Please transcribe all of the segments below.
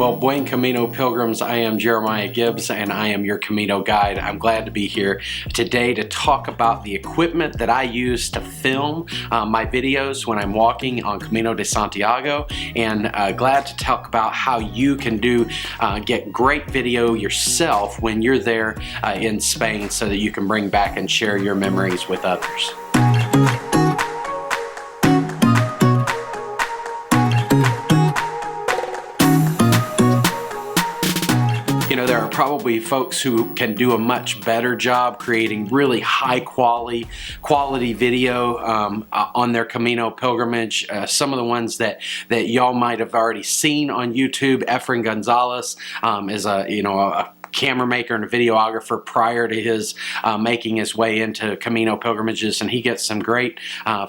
Well, buen Camino pilgrims, I am Jeremiah Gibbs and I am your Camino guide. I'm glad to be here today to talk about the equipment that I use to film my videos when I'm walking on Camino de Santiago, and glad to talk about how you can get great video yourself when you're there in Spain so that you can bring back and share your memories with others. You know, there are probably folks who can do a much better job creating really high quality video on their Camino pilgrimage. Some of the ones that y'all might have already seen on YouTube. Efren Gonzalez is a camera maker and a videographer prior to his making his way into Camino pilgrimages, and he gets some great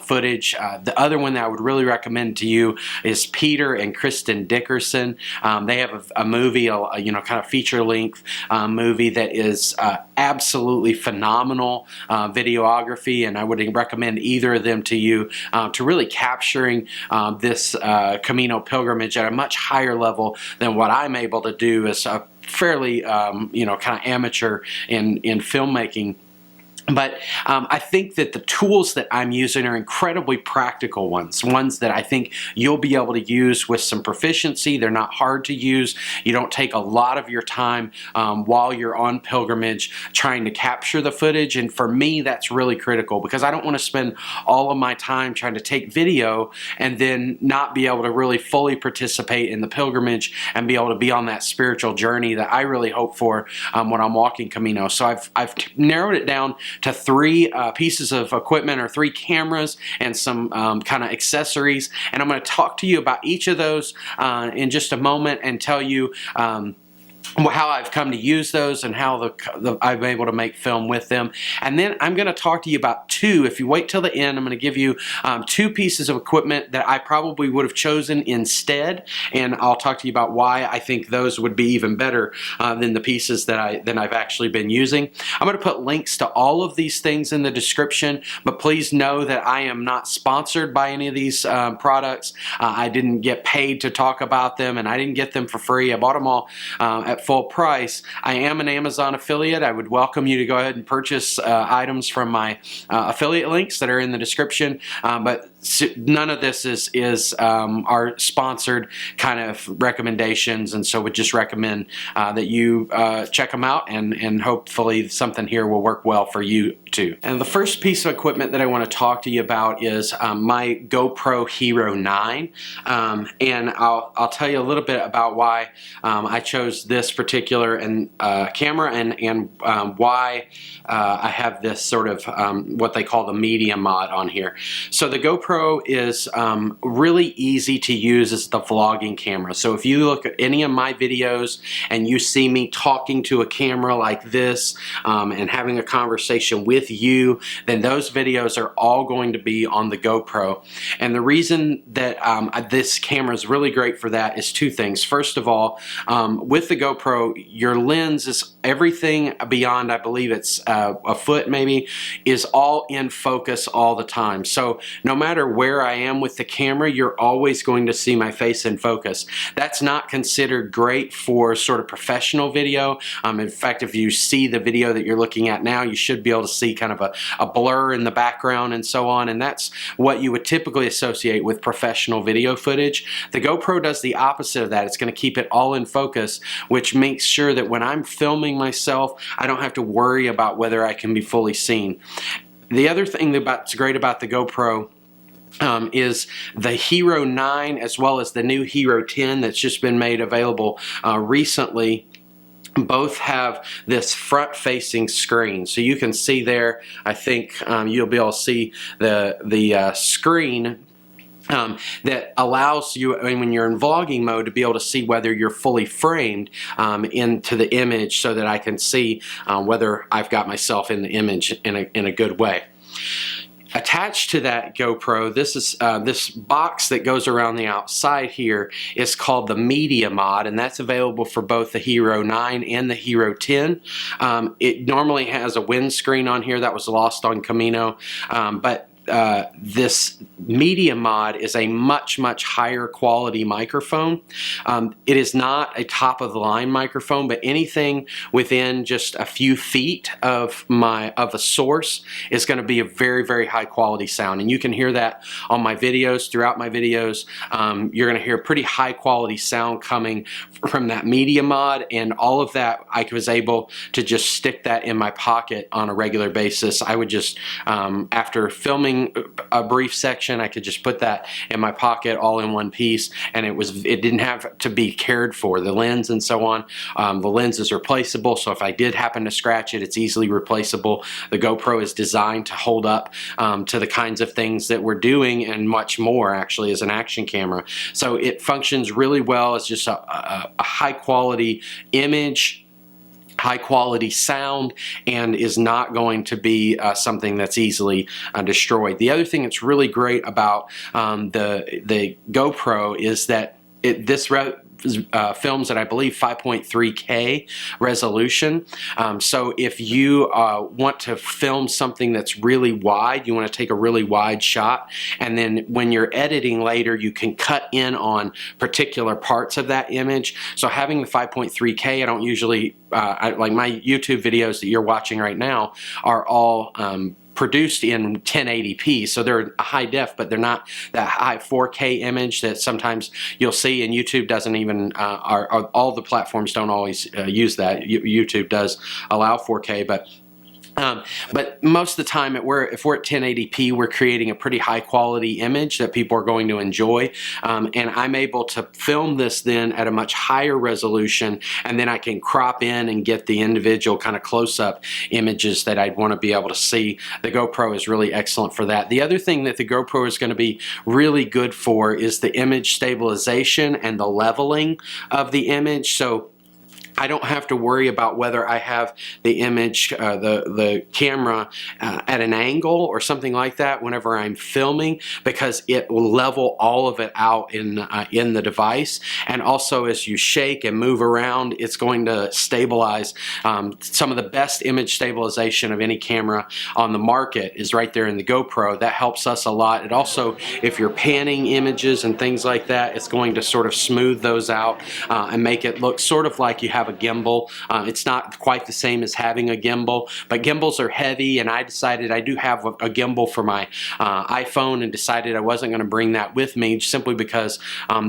footage. The other one that I would really recommend to you is Peter and Kristen Dickerson. They have a movie, kind of feature-length movie that is absolutely phenomenal videography, and I would recommend either of them to you to really capturing this Camino pilgrimage at a much higher level than what I'm able to do as a fairly kind of amateur in filmmaking. But I think that the tools that I'm using are incredibly practical ones that I think you'll be able to use with some proficiency. They're not hard to use. You don't take a lot of your time while you're on pilgrimage trying to capture the footage, and for me that's really critical because I don't want to spend all of my time trying to take video and then not be able to really fully participate in the pilgrimage and be able to be on that spiritual journey that I really hope for when I'm walking Camino. So I've narrowed it down to three pieces of equipment, or three cameras and some kind of accessories, and I'm going to talk to you about each of those in just a moment and tell you how I've come to use those and how I'm able to make film with them. And then I'm going to talk to you about two. If you wait till the end, I'm going to give you two pieces of equipment that I probably would have chosen instead, and I'll talk to you about why I think those would be even better than the pieces that I've actually been using. I'm going to put links to all of these things in the description, but please know that I am not sponsored by any of these products. I didn't get paid to talk about them, and I didn't get them for free. I bought them all at full price. I am an Amazon affiliate. I would welcome you to go ahead and purchase items from my affiliate links that are in the description, but none of this is our sponsored kind of recommendations, and so would just recommend that you check them out, and hopefully something here will work well for you too. And the first piece of equipment that I want to talk to you about is my GoPro Hero 9, and I'll tell you a little bit about why I chose this particular camera and why I have this sort of what they call the media mod on here. So the GoPro is really easy to use as the vlogging camera. So if you look at any of my videos and you see me talking to a camera like this and having a conversation with you, then those videos are all going to be on the GoPro. And the reason that this camera is really great for that is two things. First of all, with the GoPro, your lens is everything beyond, I believe it's a foot maybe, is all in focus all the time. So no matter where I am with the camera, you're always going to see my face in focus. That's not considered great for sort of professional video. In fact, if you see the video that you're looking at now, you should be able to see kind of a blur in the background and so on, and that's what you would typically associate with professional video footage. The GoPro does the opposite of that. It's going to keep it all in focus, which makes sure that when I'm filming myself, I don't have to worry about whether I can be fully seen. The other thing that's great about the GoPro is the Hero 9 as well as the new Hero 10 that's just been made available recently. Both have this front-facing screen, so you can see there. I think you'll be able to see the screen that allows you, when you're in vlogging mode, to be able to see whether you're fully framed into the image, so that I can see whether I've got myself in the image in a good way. Attached to that GoPro, this is this box that goes around the outside here is called the Media Mod, and that's available for both the Hero 9 and the Hero 10. It normally has a windscreen on here that was lost on Camino, but this Media Mod is a much higher quality microphone. It is not a top of the line microphone, but anything within just a few feet of a source is going to be a very high quality sound, and you can hear that on my videos. Throughout my videos, you're going to hear pretty high quality sound coming from that Media Mod, and all of that I was able to just stick that in my pocket on a regular basis. I would just after filming a brief section, I could just put that in my pocket all in one piece, and it didn't have to be cared for. The lens and so on, the lens is replaceable, so if I did happen to scratch it, it's easily replaceable. The GoPro is designed to hold up to the kinds of things that we're doing and much more, actually, as an action camera. So it functions really well as just a high quality image, high quality sound, and is not going to be something that's easily destroyed. The other thing that's really great about the GoPro is that this films at, I believe, 5.3K resolution. So if you want to film something that's really wide, you want to take a really wide shot, and then when you're editing later, you can cut in on particular parts of that image. So having the 5.3K, I don't usually, like my YouTube videos that you're watching right now are all produced in 1080p, so they're high def, but they're not that high 4K image that sometimes you'll see, and YouTube doesn't even, all the platforms don't always use that. YouTube does allow 4K, but most of the time, if we're at 1080p, we're creating a pretty high quality image that people are going to enjoy, and I'm able to film this then at a much higher resolution, and then I can crop in and get the individual kind of close-up images that I'd want to be able to see. The GoPro is really excellent for that. The other thing that the GoPro is going to be really good for is the image stabilization and the leveling of the image. So I don't have to worry about whether I have the image, the camera at an angle or something like that whenever I'm filming, because it will level all of it out in the device. And also, as you shake and move around, it's going to stabilize. Some of the best image stabilization of any camera on the market is right there in the GoPro. That helps us a lot. It also, if you're panning images and things like that, it's going to sort of smooth those out and make it look sort of like you have a gimbal. It's not quite the same as having a gimbal, but gimbals are heavy, and I decided I do have a gimbal for my iPhone, and decided I wasn't going to bring that with me simply because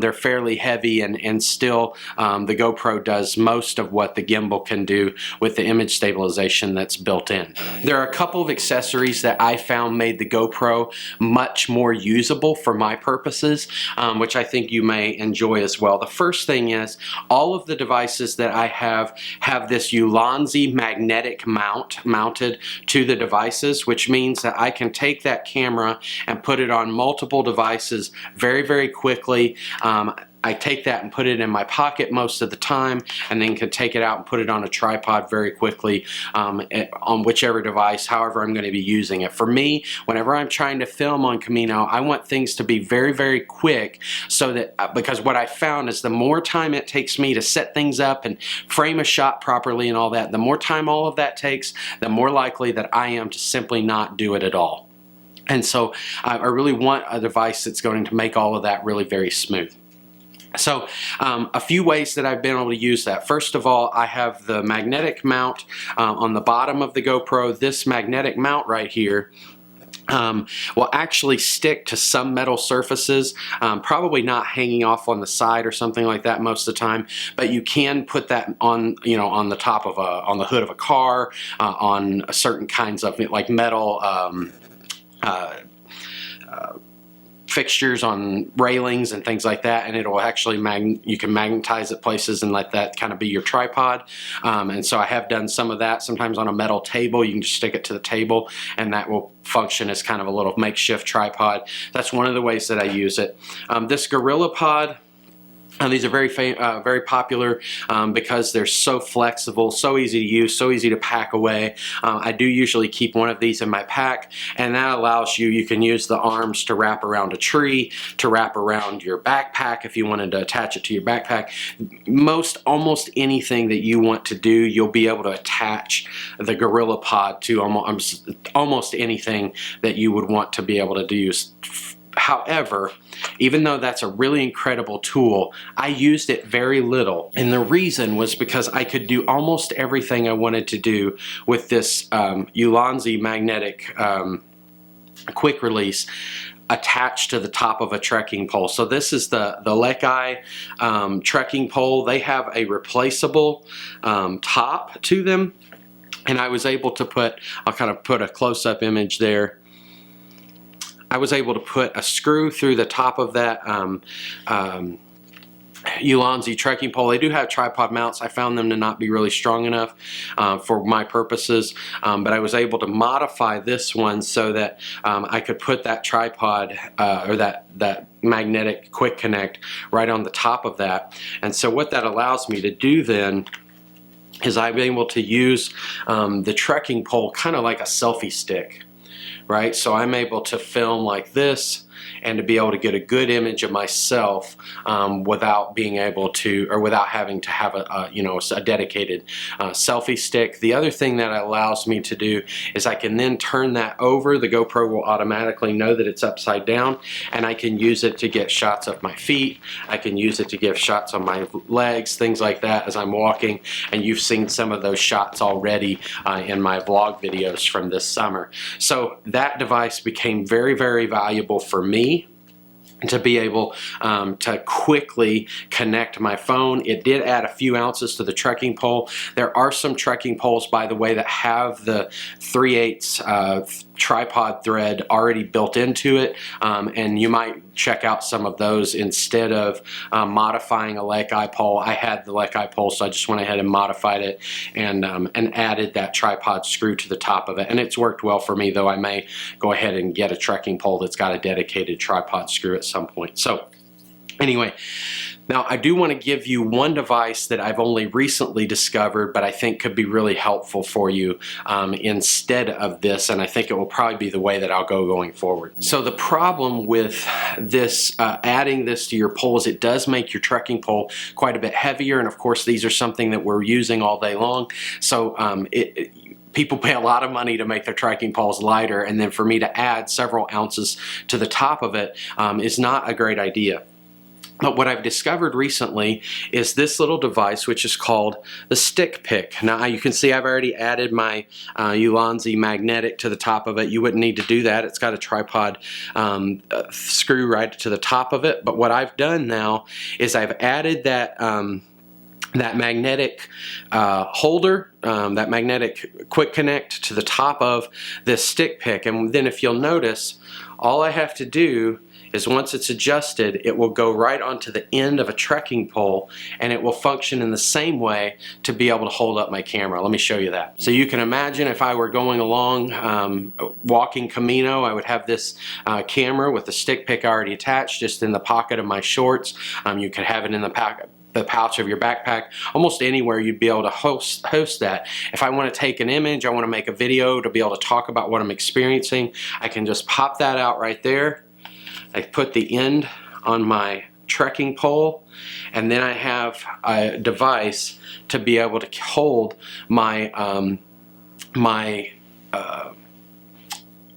they're fairly heavy, and still the GoPro does most of what the gimbal can do with the image stabilization that's built in. There are a couple of accessories that I found made the GoPro much more usable for my purposes, which I think you may enjoy as well. The first thing is, all of the devices that I have this Ulanzi magnetic mount mounted to the devices, which means that I can take that camera and put it on multiple devices very quickly. I take that and put it in my pocket most of the time, and then can take it out and put it on a tripod very quickly on whichever device, however I'm going to be using it. For me, whenever I'm trying to film on Camino, I want things to be very quick, so that because what I found is the more time it takes me to set things up and frame a shot properly and all that, the more time all of that takes, the more likely that I am to simply not do it at all. And so I really want a device that's going to make all of that really very smooth. So a few ways that I've been able to use that. First of all, I have the magnetic mount on the bottom of the GoPro. This magnetic mount right here will actually stick to some metal surfaces, probably not hanging off on the side or something like that most of the time, but you can put that on, on the top of on the hood of a car, on certain kinds of like metal fixtures on railings and things like that, and it'll actually you can magnetize it places and let that kind of be your tripod. And so I have done some of that. Sometimes on a metal table, you can just stick it to the table, and that will function as kind of a little makeshift tripod. That's one of the ways that I use it. This Gorilla Pod These are very popular because they're so flexible, so easy to use, so easy to pack away. I do usually keep one of these in my pack, and that allows you can use the arms to wrap around a tree, to wrap around your backpack if you wanted to attach it to your backpack. Almost anything that you want to do, you'll be able to attach the GorillaPod to almost anything that you would want to be able to do. However, even though that's a really incredible tool, I used it very little. And the reason was because I could do almost everything I wanted to do with this Ulanzi magnetic quick release attached to the top of a trekking pole. So this is the Lekai trekking pole. They have a replaceable top to them. And I was able to put, I'll kind of put a close-up image there. I was able to put a screw through the top of that Ulanzi trekking pole. They do have tripod mounts. I found them to not be really strong enough for my purposes, but I was able to modify this one so that I could put that tripod or that magnetic quick connect right on the top of that. And so what that allows me to do then is I'm able to use the trekking pole kind of like a selfie stick. Right? So I'm able to film like this and to be able to get a good image of myself without being able to, or without having to have a dedicated selfie stick. The other thing that it allows me to do is I can then turn that over. The GoPro will automatically know that it's upside down, and I can use it to get shots of my feet. I can use it to give shots on my legs, things like that as I'm walking, and you've seen some of those shots already in my vlog videos from this summer. So that device became very, very valuable for me to be able to quickly connect my phone. It did add a few ounces to the trekking pole. There are some trekking poles, by the way, that have the 3/8 tripod thread already built into it, and you might check out some of those instead of modifying a Lekai pole. I had the Lekai pole, so I just went ahead and modified it and added that tripod screw to the top of it, and it's worked well for me, though I may go ahead and get a trekking pole that's got a dedicated tripod screw at some point. So anyway, now I do want to give you one device that I've only recently discovered, but I think could be really helpful for you instead of this, and I think it will probably be the way that I'll go going forward. So the problem with this, adding this to your pole, is it does make your trekking pole quite a bit heavier, and of course these are something that we're using all day long. So people pay a lot of money to make their trekking poles lighter, and then for me to add several ounces to the top of it is not a great idea. But what I've discovered recently is this little device, which is called the stick pick. Now you can see I've already added my Ulanzi magnetic to the top of it. You wouldn't need to do that. It's got a tripod screw right to the top of it. But what I've done now is I've added that that magnetic holder, that magnetic quick connect to the top of this stick pick. And then if you'll notice, all I have to do is once it's adjusted, it will go right onto the end of a trekking pole, and it will function in the same way to be able to hold up my camera. Let me show you that. So you can imagine if I were going along walking Camino, I would have this camera with the stick pick already attached just in the pocket of my shorts. You could have it in the pouch of your backpack, almost anywhere you'd be able to host that. If I want to take an image, I want to make a video to be able to talk about what I'm experiencing, I can just pop that out right there. I put the end on my trekking pole, and then I have a device to be able to hold my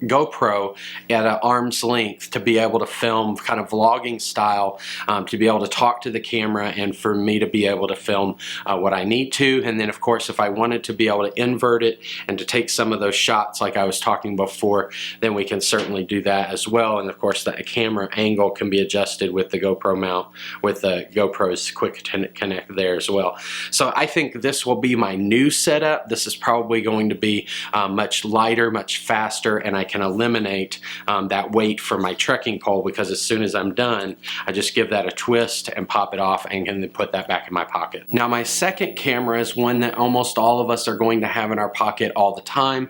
GoPro at an arm's length to be able to film kind of vlogging style, to be able to talk to the camera and for me to be able to film what I need to. And then of course if I wanted to be able to invert it and to take some of those shots like I was talking before, then we can certainly do that as well. And of course the camera angle can be adjusted with the GoPro mount, with the GoPro's quick connect there as well. So I think this will be my new setup. This is probably going to be much lighter, much faster, and I can eliminate that weight from my trekking pole, because as soon as I'm done, I just give that a twist and pop it off and can then put that back in my pocket. Now my second camera is one that almost all of us are going to have in our pocket all the time.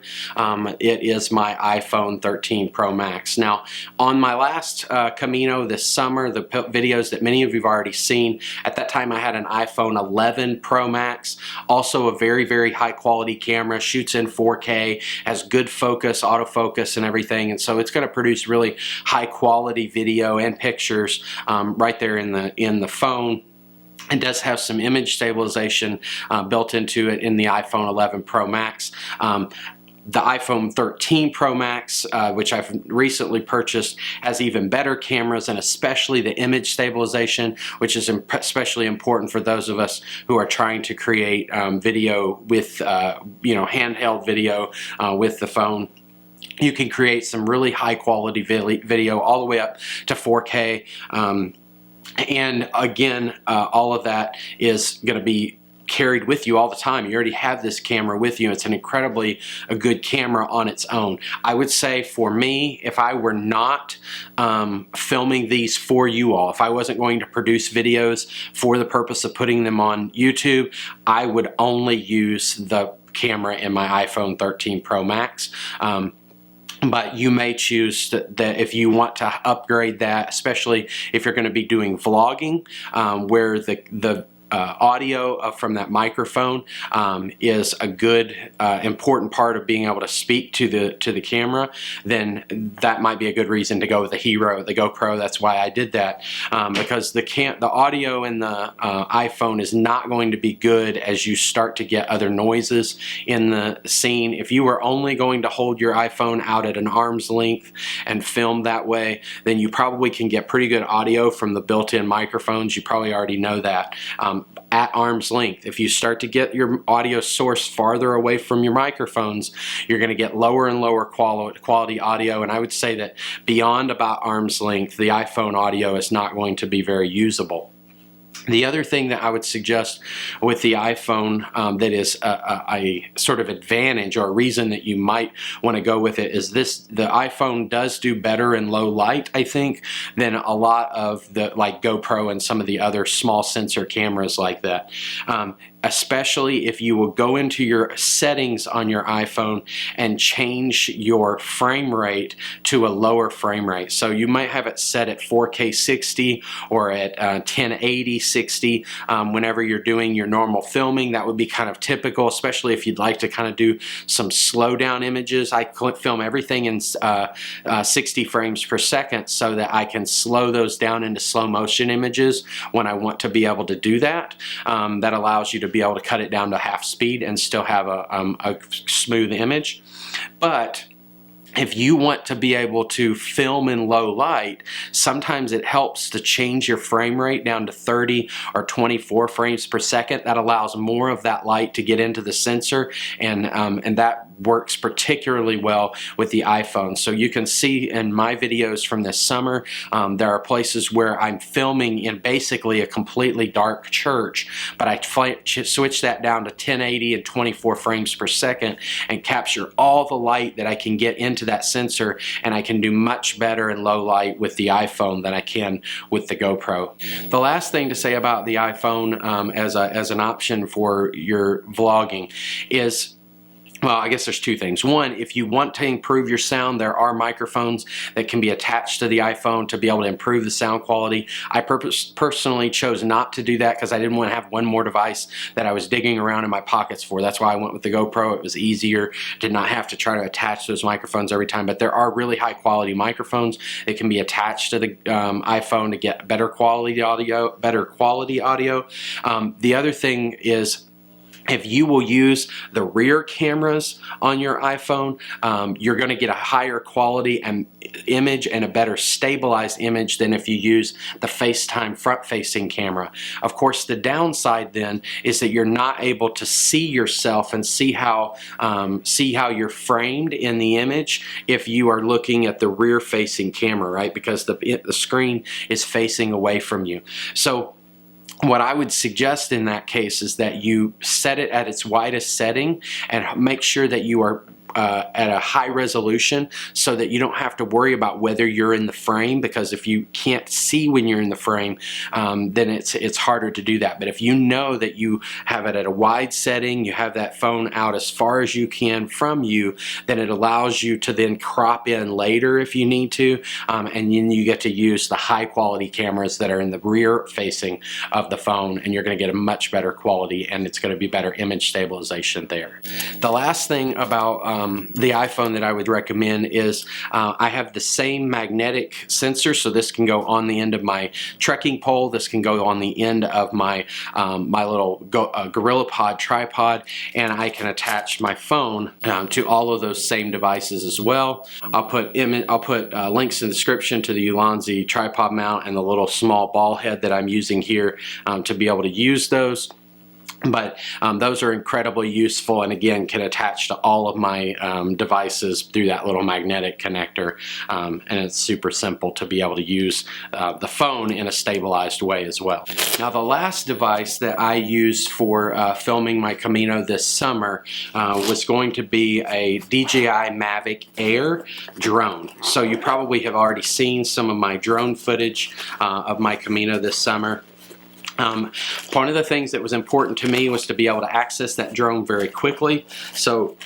It is my iPhone 13 Pro Max. Now on my last Camino this summer, the videos that many of you have already seen, at that time I had an iPhone 11 Pro Max, also a very, very high quality camera, shoots in 4K, has good focus, autofocus and everything, and so it's going to produce really high quality video and pictures right there in the phone. It does have some image stabilization built into it in the iPhone 11 Pro Max. The iPhone 13 Pro Max, which I've recently purchased, has even better cameras, and especially the image stabilization, which is especially important for those of us who are trying to create video with, handheld video with the phone. You can create some really high quality video all the way up to 4K. And again, all of that is going to be carried with you all the time. You already have this camera with you. It's an incredibly good camera on its own. I would say for me, if I were not filming these for you all, if I wasn't going to produce videos for the purpose of putting them on YouTube, I would only use the camera in my iPhone 13 Pro Max. But you may choose that if you want to upgrade that, especially if you're going to be doing vlogging, where the audio from that microphone is a good important part of being able to speak to the camera, then that might be a good reason to go with the GoPro. That's why I did that, because the audio in the iPhone is not going to be good as you start to get other noises in the scene. If you were only going to hold your iPhone out at an arm's length and film that way, then you probably can get pretty good audio from the built-in microphones. You probably already know that. At arm's length, if you start to get your audio source farther away from your microphones, you're going to get lower and lower quality audio, and I would say that beyond about arm's length, the iPhone audio is not going to be very usable. The other thing that I would suggest with the iPhone that is a sort of advantage, or a reason that you might want to go with it, is the iPhone does do better in low light, I think, than a lot of the GoPro and some of the other small sensor cameras like that. Especially if you will go into your settings on your iPhone and change your frame rate to a lower frame rate. So you might have it set at 4K 60 or at 1080 60 whenever you're doing your normal filming. That would be kind of typical, especially if you'd like to kind of do some slow down images. I film everything in 60 frames per second so that I can slow those down into slow motion images when I want to be able to do that. That allows you to be able to cut it down to half speed and still have a smooth image. But if you want to be able to film in low light, sometimes it helps to change your frame rate down to 30 or 24 frames per second. That allows more of that light to get into the sensor, and that works particularly well with the iPhone. So you can see in my videos from this summer, there are places where I'm filming in basically a completely dark church, but I switch that down to 1080 and 24 frames per second and capture all the light that I can get into that sensor, and I can do much better in low light with the iPhone than I can with the GoPro. The last thing to say about the iPhone as an option for your vlogging is, well, I guess there's two things. One, if you want to improve your sound, there are microphones that can be attached to the iPhone to be able to improve the sound quality. I personally chose not to do that because I didn't want to have one more device that I was digging around in my pockets for. That's why I went with the GoPro. It was easier, did not have to try to attach those microphones every time. But there are really high quality microphones that can be attached to the iPhone to get better quality audio. The other thing is, if you will use the rear cameras on your iPhone, you're going to get a higher quality image and a better stabilized image than if you use the FaceTime front-facing camera. Of course, the downside then is that you're not able to see yourself and see how you're framed in the image if you are looking at the rear-facing camera, right? Because the screen is facing away from you. So what I would suggest in that case is that you set it at its widest setting and make sure that you are at a high resolution so that you don't have to worry about whether you're in the frame, because if you can't see when you're in the frame, then it's harder to do that. But if you know that you have it at a wide setting, you have that phone out as far as you can from you, then it allows you to then crop in later if you need to, and then you get to use the high quality cameras that are in the rear facing of the phone, and you're going to get a much better quality, and it's going to be better image stabilization there. The last thing about the iPhone that I would recommend is I have the same magnetic sensor, so this can go on the end of my trekking pole, this can go on the end of my my little GorillaPod tripod, and I can attach my phone to all of those same devices as well. I'll put links in the description to the Ulanzi tripod mount and the little small ball head that I'm using here to be able to use those. But those are incredibly useful, and again can attach to all of my devices through that little magnetic connector, and it's super simple to be able to use the phone in a stabilized way as well. Now the last device that I used for filming my Camino this summer was going to be a DJI Mavic Air drone. So you probably have already seen some of my drone footage of my Camino this summer. One of the things that was important to me was to be able to access that drone very quickly. So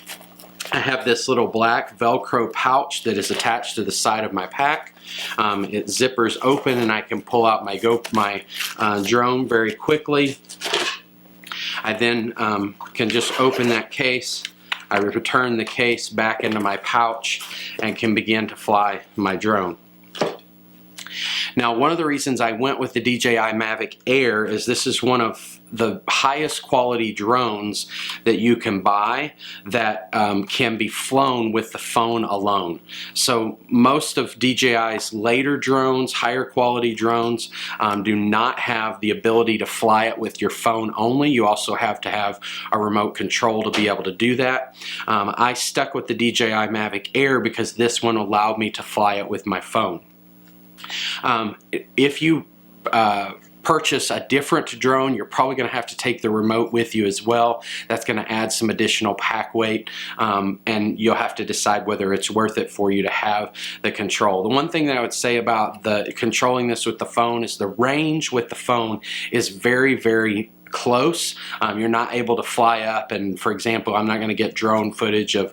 I have this little black Velcro pouch that is attached to the side of my pack. It zippers open and I can pull out my drone very quickly. I then can just open that case. I return the case back into my pouch and can begin to fly my drone. Now, one of the reasons I went with the DJI Mavic Air is this is one of the highest quality drones that you can buy that can be flown with the phone alone. So most of DJI's later drones, higher quality drones, do not have the ability to fly it with your phone only. You also have to have a remote control to be able to do that. I stuck with the DJI Mavic Air because this one allowed me to fly it with my phone. If you purchase a different drone, you're probably going to have to take the remote with you as well. That's going to add some additional pack weight, and you'll have to decide whether it's worth it for you to have the control. The one thing that I would say about controlling this with the phone is the range with the phone is very, very close. You're not able to fly up and, for example, I'm not going to get drone footage of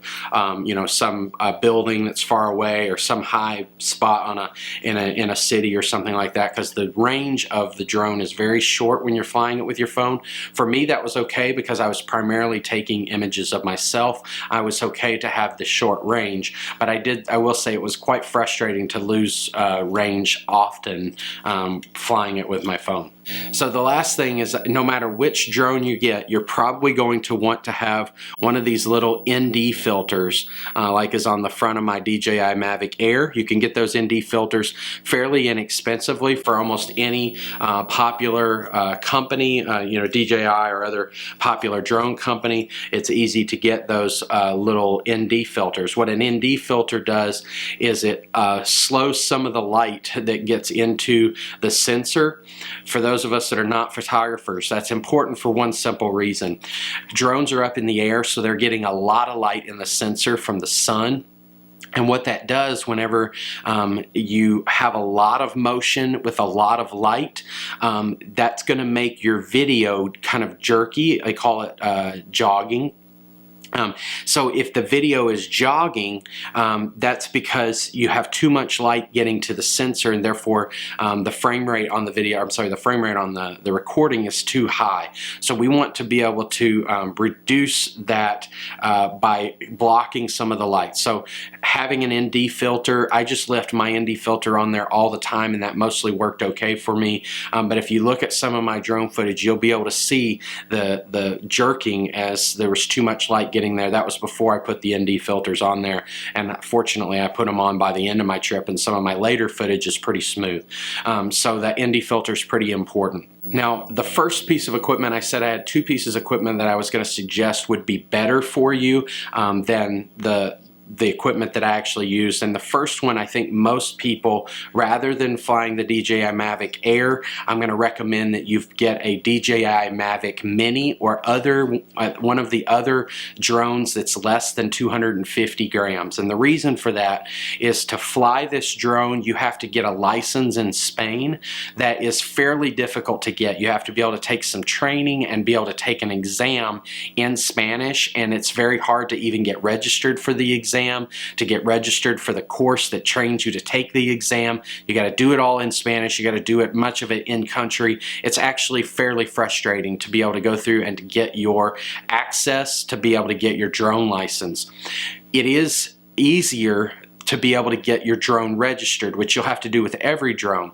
you know, some building that's far away or some high spot in a city or something like that, because the range of the drone is very short when you're flying it with your phone. For me, that was okay because I was primarily taking images of myself. I was okay to have the short range, but I will say it was quite frustrating to lose range often flying it with my phone. So the last thing is, no matter which drone you get, you're probably going to want to have one of these little ND filters like is on the front of my DJI Mavic Air. You can get those ND filters fairly inexpensively for almost any popular company, you know, DJI or other popular drone company. It's easy to get those little ND filters. What an ND filter does is it slows some of the light that gets into the sensor. For those of us that are not photographers, that's important for one simple reason. Drones are up in the air, so they're getting a lot of light in the sensor from the sun. And what that does whenever you have a lot of motion with a lot of light, that's going to make your video kind of jerky. I call it jogging. So if the video is jogging, that's because you have too much light getting to the sensor, and therefore the frame rate on the video, I'm sorry, the frame rate on the recording is too high. So we want to be able to reduce that by blocking some of the light. So having an ND filter, I just left my ND filter on there all the time, and that mostly worked okay for me. But if you look at some of my drone footage, you'll be able to see the jerking as there was too much light getting there. That was before I put the ND filters on there, and fortunately I put them on by the end of my trip, and some of my later footage is pretty smooth. So that ND filter is pretty important. Now, the first piece of equipment, I said I had two pieces of equipment that I was going to suggest would be better for you than the the equipment that I actually used. And the first one, I think most people, rather than flying the DJI Mavic Air, I'm going to recommend that you get a DJI Mavic Mini or one of the other drones that's less than 250 grams. And the reason for that is to fly this drone, you have to get a license in Spain that is fairly difficult to get. You have to be able to take some training and be able to take an exam in Spanish, and it's very hard to even get registered for the exam, to get registered for the course that trains you to take the exam. You got to do it all in Spanish. You got to do it, much of it, in country. It's actually fairly frustrating to be able to go through and to get your access to be able to get your drone license. It is easier to be able to get your drone registered, which you'll have to do with every drone.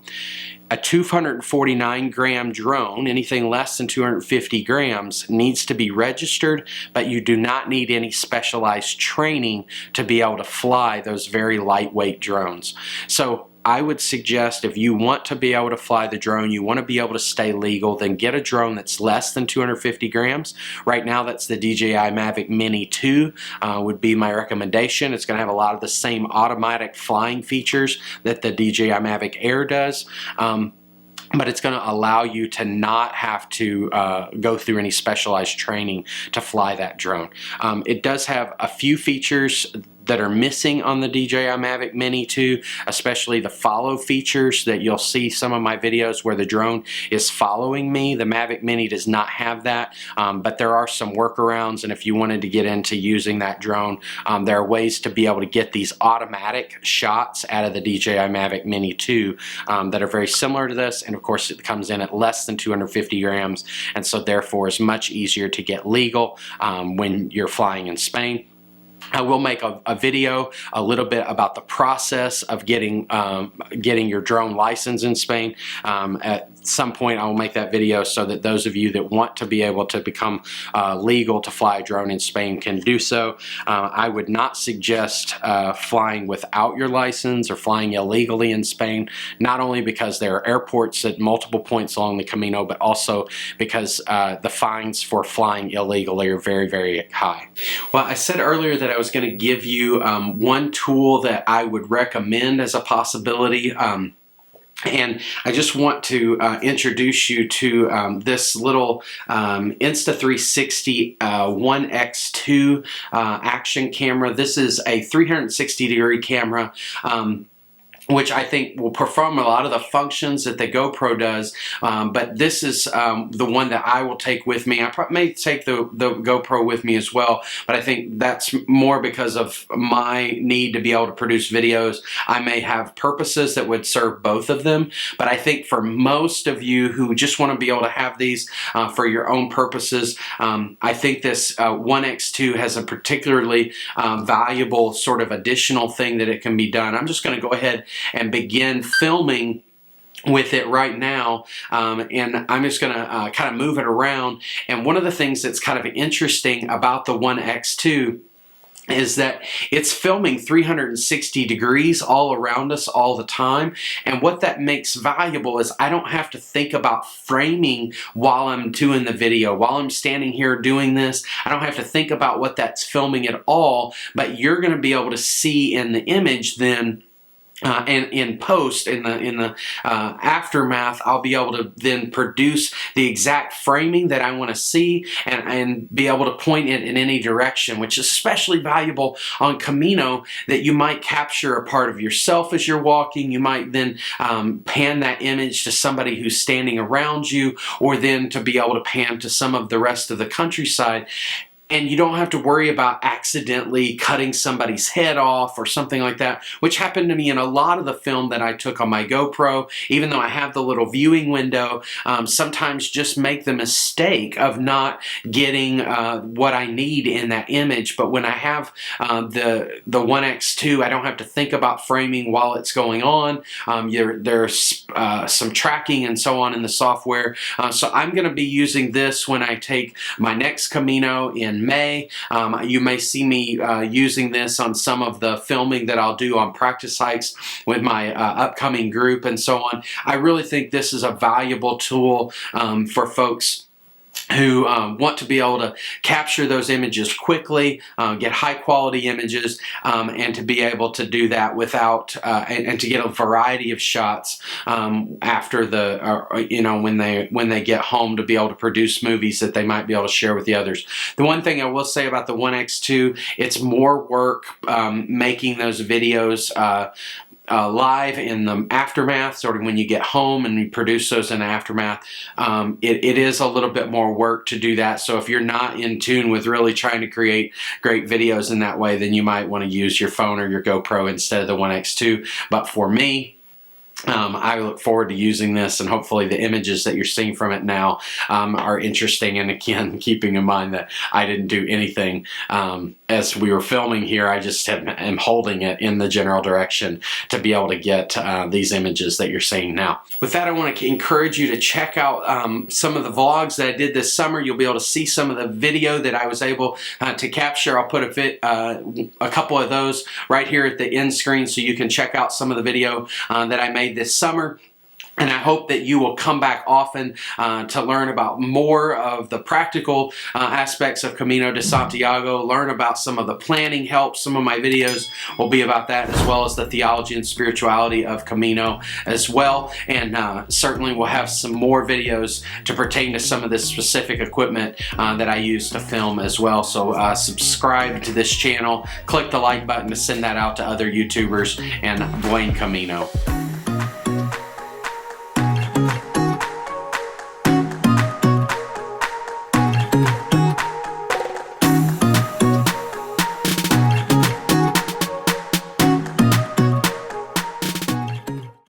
A 249 gram drone, anything less than 250 grams, needs to be registered, but you do not need any specialized training to be able to fly those very lightweight drones. So I would suggest, if you want to be able to fly the drone, you want to be able to stay legal, then get a drone that's less than 250 grams. Right now, that's the DJI Mavic Mini 2 would be my recommendation. It's going to have a lot of the same automatic flying features that the DJI Mavic Air does. But it's going to allow you to not have to go through any specialized training to fly that drone. It does have a few features that are missing on the DJI Mavic Mini 2, especially the follow features that you'll see some of my videos where the drone is following me. The Mavic Mini does not have that, but there are some workarounds, and if you wanted to get into using that drone, there are ways to be able to get these automatic shots out of the DJI Mavic Mini 2 that are very similar to this, and of course it comes in at less than 250 grams, and so therefore is much easier to get legal when you're flying in Spain. I will make a video a little bit about the process of getting your drone license in Spain. At some point I will make that video so that those of you that want to be able to become legal to fly a drone in Spain can do so. I would not suggest flying without your license or flying illegally in Spain, not only because there are airports at multiple points along the Camino, but also because the fines for flying illegally are very, very high. Well, I said earlier that I was going to give you one tool that I would recommend as a possibility. And I just want to introduce you to this little Insta360 1X2 action camera. This is a 360-degree camera. Which I think will perform a lot of the functions that the GoPro does, but this is the one that I will take with me. I may take the GoPro with me as well, but I think that's more because of my need to be able to produce videos. I may have purposes that would serve both of them, but I think for most of you who just want to be able to have these for your own purposes, I think this 1X2 has a particularly valuable sort of additional thing that it can be done. I'm just going to go ahead and begin filming with it right now, and I'm just going to kind of move it around. And one of the things that's kind of interesting about the 1X2 is that it's filming 360 degrees all around us all the time, and what that makes valuable is I don't have to think about framing while I'm doing the video. While I'm standing here doing this, I don't have to think about what that's filming at all, but you're going to be able to see in the image then and in post, in the aftermath, I'll be able to then produce the exact framing that I want to see and be able to point it in any direction, which is especially valuable on Camino, that you might capture a part of yourself as you're walking. You might then pan that image to somebody who's standing around you, or then to be able to pan to some of the rest of the countryside. And you don't have to worry about accidentally cutting somebody's head off or something like that, which happened to me in a lot of the film that I took on my GoPro. Even though I have the little viewing window, sometimes just make the mistake of not getting what I need in that image. But when I have the 1X2, I don't have to think about framing while it's going on. There's some tracking and so on in the software. So I'm going to be using this when I take my next Camino in May. You may see me using this on some of the filming that I'll do on practice hikes with my upcoming group and so on. I really think this is a valuable tool for folks who want to be able to capture those images quickly, get high quality images, and to be able to do that without and to get a variety of shots after the when they get home, to be able to produce movies that they might be able to share with the others. The one thing I will say about the 1X2, it's more work making those videos live in the aftermath, sort of when you get home and you produce those in the aftermath. It is a little bit more work to do that, so if you're not in tune with really trying to create great videos in that way, then you might want to use your phone or your GoPro instead of the 1X2. But for me, I look forward to using this, and hopefully the images that you're seeing from it now are interesting. And again, keeping in mind that I didn't do anything as we were filming here, I just am holding it in the general direction to be able to get these images that you're seeing now. With that, I want to encourage you to check out some of the vlogs that I did this summer. You'll be able to see some of the video that I was able to capture. I'll put a couple of those right here at the end screen, so you can check out some of the video that I made this summer. And I hope that you will come back often to learn about more of the practical aspects of Camino de Santiago, learn about some of the planning help. Some of my videos will be about that, as well as the theology and spirituality of Camino as well. And certainly we'll have some more videos to pertain to some of this specific equipment that I use to film as well. So subscribe to this channel, click the like button to send that out to other YouTubers, and buen Camino.